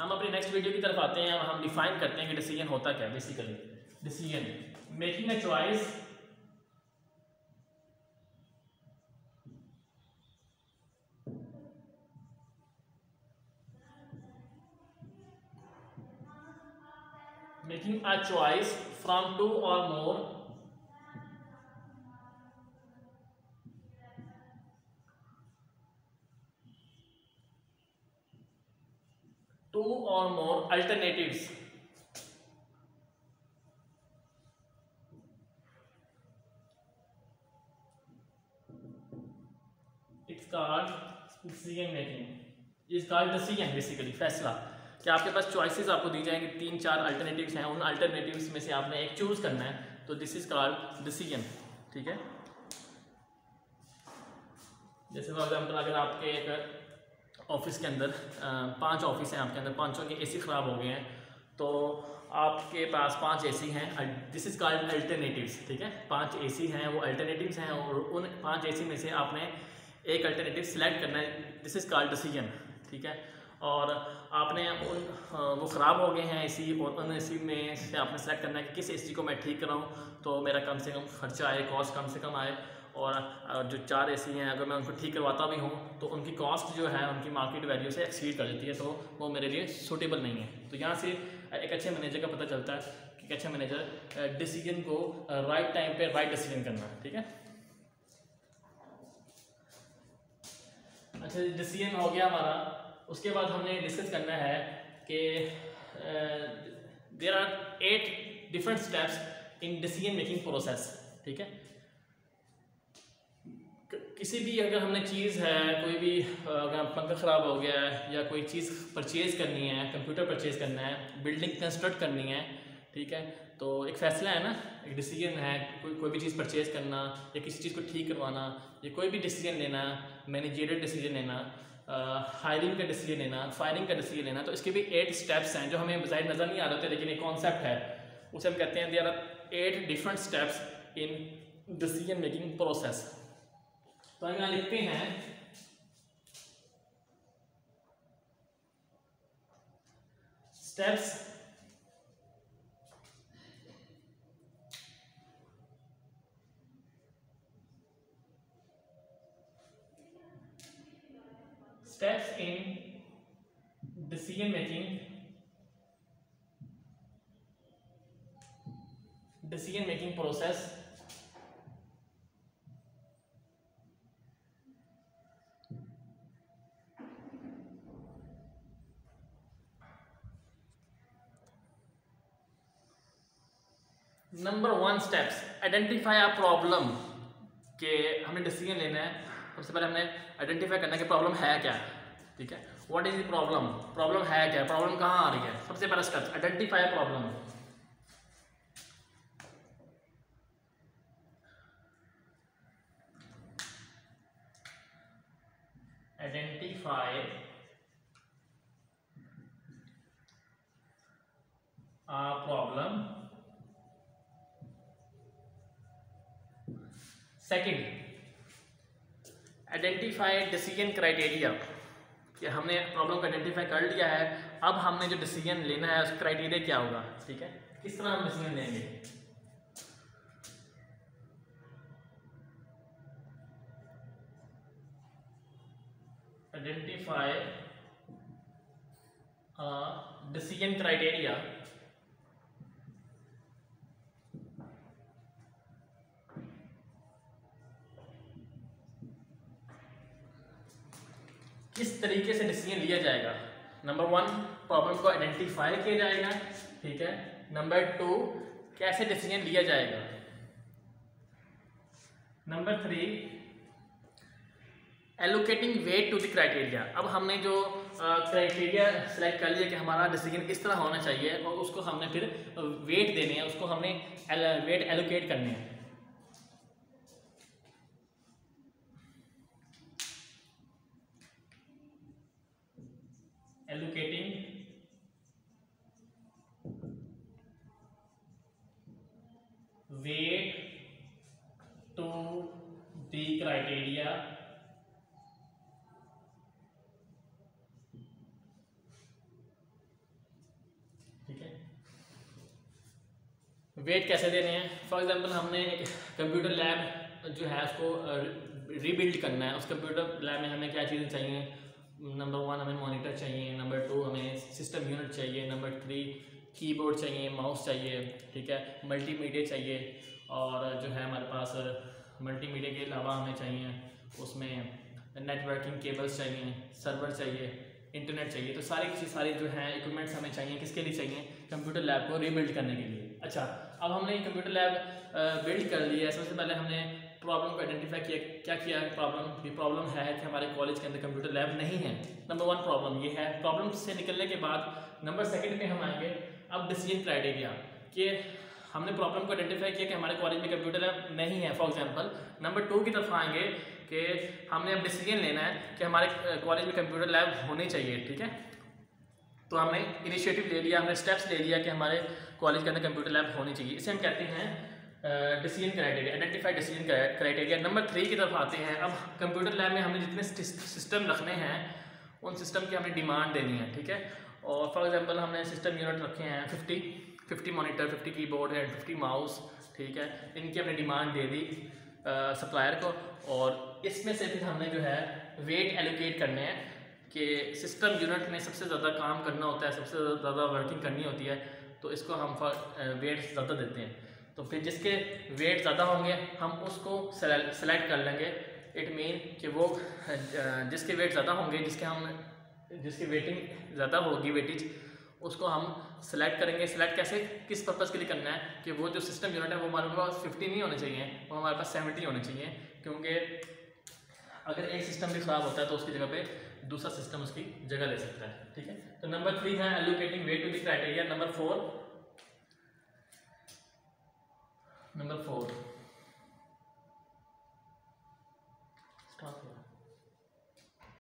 हम अपनी next video की तरफ आते हैं और हम डिफाइन करते हैं कि डिसीजन होता क्या है। Basically decision making a choice making a choice from two or more alternatives it's called decision making is called decision basically फैसला कि आपके पास चॉइसेस आपको दी जाएंगे, 3-4 अल्टरनेटिव्स हैं, उन अल्टरनेटिव्स में से आपने एक चूज करना है, तो दिस इज कॉल्ड डिसीजन। ठीक है, जैसे फॉर एग्जाम्पल अगर आपके एक ऑफिस के अंदर 5 ऑफिस हैं, आपके अंदर 5 के एसी ख़राब हो गए हैं, तो आपके पास 5 एसी हैं, दिस इज कॉल्ड अल्टरनेटिव्स। ठीक है, 5 एसी हैं, वो अल्टरनेटिव्स हैं और उन 5 एसी में से आपने एक अल्टरनेटिव सिलेक्ट करना है, दिस इज कॉल्ड डिसीजन। ठीक है, और आपने उन वो ख़राब हो गए हैं एसी और उन एसी में से आपने सेलेक्ट करना है कि किस एसी को मैं ठीक कराऊँ तो मेरा कम से कम खर्चा आए, कॉस्ट कम से कम आए, और जो 4 एसी हैं अगर मैं उनको ठीक करवाता भी हूँ तो उनकी कॉस्ट जो है उनकी मार्केट वैल्यू से एक्सीड कर देती है, तो वो मेरे लिए सूटेबल नहीं है। तो यहाँ से एक अच्छे मैनेजर का पता चलता है कि एक अच्छा मैनेजर डिसीजन को राइट टाइम पे राइट डिसीजन करना है। ठीक है, अच्छा डिसीजन हो गया हमारा। उसके बाद हमने डिस्कस करना है कि there are 8 different steps in decision making process. ठीक है, किसी भी अगर हमने चीज़ है, कोई भी अगर पंखा ख़राब हो गया है या कोई चीज़ परचेज़ करनी है, कंप्यूटर परचेज़ करना है, बिल्डिंग कंस्ट्रक्ट करनी है, ठीक है, तो एक फ़ैसला है ना, एक डिसीजन है, कोई भी चीज़ परचेज़ करना या किसी चीज़ को ठीक करवाना या कोई भी डिसीजन लेना, मैनेजरियल डिसीजन लेना, हायरिंग का डिसीजन लेना, फायरिंग का डिसीजन लेना, तो इसके भी 8 स्टेप्स हैं जो हमें बाहर नज़र नहीं आ रहे थे, लेकिन एक कॉन्सेप्ट है, उसे हम कहते हैं there are 8 different steps in decision making process. तो हम यहाँ लिखते हैं steps in decision making process। Number 1 steps identify a problem, कि हमें डिसीजन लेना है, सबसे पहले हमने आइडेंटिफाई करना है कि प्रॉब्लम है क्या। ठीक है, what is the problem, problem है क्या, प्रॉब्लम कहाँ आ रही है। सबसे पहला step identify a problem. Identify a problem. Second identify decision criteria, कि हमने प्रॉब्लम को आइडेंटिफाई कर लिया है, अब हमने जो डिसीजन लेना है उसका क्राइटेरिया क्या होगा। ठीक है, किस तरह हम डिसीजन लेंगे। आइडेंटिफाई डिसीजन क्राइटेरिया, किस तरीके से डिसीजन लिया जाएगा। नंबर 1 प्रॉब्लम को आइडेंटिफाई किया जाएगा। ठीक है, नंबर 2 कैसे डिसीजन लिया जाएगा। Number 3 allocating weight to the criteria, अब हमने जो क्राइटेरिया सेलेक्ट कर लिया कि हमारा डिसीजन किस तरह होना चाहिए और उसको हमने फिर वेट देने हैं, उसको हमने वेट एलोकेट करने हैं। Allocating weight to the criteria weight कैसे देने हैं। फॉर एग्जांपल हमने एक कंप्यूटर लैब जो है उसको रीबिल्ड करना है। उस कंप्यूटर लैब में हमें क्या चीज़ें चाहिए, नंबर 1 हमें मॉनिटर चाहिए, नंबर 2 हमें सिस्टम यूनिट चाहिए, नंबर 3 कीबोर्ड चाहिए, माउस चाहिए, ठीक है, मल्टीमीडिया चाहिए, और जो है हमारे पास मल्टीमीडिया के अलावा हमें चाहिए उसमें नेटवर्किंग केबल्स चाहिए, सर्वर चाहिए, इंटरनेट चाहिए। तो सारी जो है इक्विपमेंट्स हमें चाहिए, किसके लिए चाहिए, कंप्यूटर लैब को रीबिल्ड करने के लिए। अच्छा, अब हमने कंप्यूटर लैब बिल्ड कर लिया है। सबसे पहले हमने प्रॉब्लम को आइडेंटिफाई किया। क्या किया, प्रॉब्लम है कि हमारे कॉलेज के अंदर कंप्यूटर लैब नहीं है। नंबर 1 प्रॉब्लम ये है। प्रॉब्लम से निकलने के बाद नंबर 2 पे हम आएंगे अब डिसीजन क्राइटेरिया, कि हमने प्रॉब्लम को आइडेंटिफाई किया कि हमारे कॉलेज में कंप्यूटर लैब नहीं है फॉर एग्जांपल। नंबर 2 की तरफ आएंगे कि हमने अब डिसीजन लेना है कि हमारे कॉलेज में कंप्यूटर लैब होनी चाहिए, ठीक है। तो हमने इनिशिएटिव ले लिया, हमने स्टेप्स ले लिया कि हमारे कॉलेज के अंदर कंप्यूटर लैब होनी चाहिए। इसे हम कहते हैं decision criteria, identified decision criteria. Number 3 की तरफ आते हैं। अब कंप्यूटर लैब में हमने जितने सिस्टम रखने हैं उन सिस्टम की हमें डिमांड देनी है, ठीक है। और फॉर एग्जांपल हमने सिस्टम यूनिट रखे हैं 50 मॉनिटर, 50 कीबोर्ड एंड 50 माउस, ठीक है। इनकी हमने डिमांड दे दी सप्लायर को, और इसमें से फिर हमने जो है वेट एलोकेट करने हैं कि सिस्टम यूनिट में सबसे ज़्यादा काम करना होता है, सबसे ज़्यादा वर्किंग करनी होती है, तो इसको हम वेट ज़्यादा देते हैं। तो फिर जिसके वेट ज़्यादा होंगे हम उसको सेलेक्ट कर लेंगे। इट मीन कि वो जिसके वेट ज़्यादा होंगे, जिसकी वेटिंग ज़्यादा होगी, वेटेज, उसको हम सेलेक्ट करेंगे। सेलेक्ट कैसे, किस पर्पज़ के लिए करना है कि वो जो सिस्टम यूनिट है वो हमारे पास 50 नहीं होने चाहिए, वो हमारे पास 70 होने चाहिए। क्योंकि अगर एक सिस्टम भी ख़राब होता है तो उसकी जगह पे दूसरा सिस्टम उसकी जगह ले सकता है, ठीक है। तो नंबर 3 है allocating weight to the criteria. Number 4 stop.